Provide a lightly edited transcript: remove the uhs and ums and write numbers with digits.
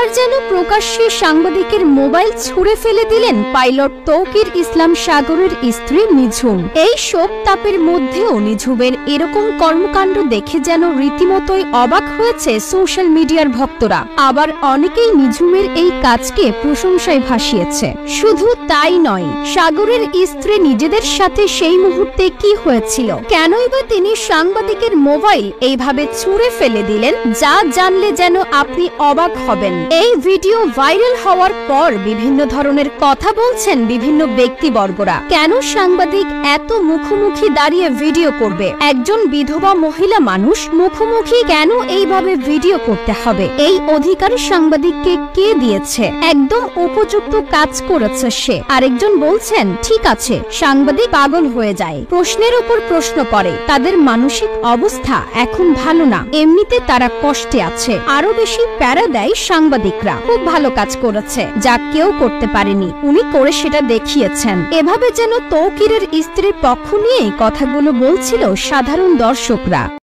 এবার যেন প্রকাশ্যে সাংবাদিকের মোবাইল ছুঁড়ে ফেলে দিলেন পাইলট তৌকির ইসলাম সাগরের স্ত্রী নিঝুম। এই শোক তাপের মধ্যেও নিঝুমের এরকম কর্মকাণ্ড দেখে যেন রীতিমতোই অবাক হয়েছে সোশ্যাল মিডিয়ার ভক্তরা। আবার অনেকেই নিঝুমের এই কাজকে প্রশংসায় ভাসিয়েছে। শুধু তাই নয়, সাগরের স্ত্রী নিজেদের সাথে সেই মুহূর্তে কি হয়েছিল, কেনই বা তিনি সাংবাদিকের মোবাইল এইভাবে ছুঁড়ে ফেলে দিলেন, যা জানলে যেন আপনি অবাক হবেন। এই ভিডিও ভাইরাল হওয়ার পর বিভিন্ন ধরনের কথা বলছেন বিভিন্ন ব্যক্তিবর্গরা। কেন সাংবাদিক এত মুখোমুখি দাঁড়িয়ে ভিডিও করবে? একজন বিধবা মহিলা মানুষ মুখোমুখি কেন এইভাবে ভিডিও করতে হবে? এই অধিকার সাংবাদিককে কে দিয়েছে? একদম উপযুক্ত কাজ করেছে সে। আরেকজন বলছেন, ঠিক আছে, সাংবাদিক পাগল হয়ে যায়, প্রশ্নের উপর প্রশ্ন করে, তাদের মানসিক অবস্থা এখন ভালো না, এমনিতে তারা কষ্টে আছে। আরো বেশি প্যারা দেয় সাংবাদিকরা। খুব ভালো কাজ করেছে, যা কেউ করতে পারেনি, উনি করে সেটা দেখিয়েছেন। এভাবে যেন তৌকিরের স্ত্রীর পক্ষ নিয়েই কথাগুলো বলছিল সাধারণ দর্শকরা।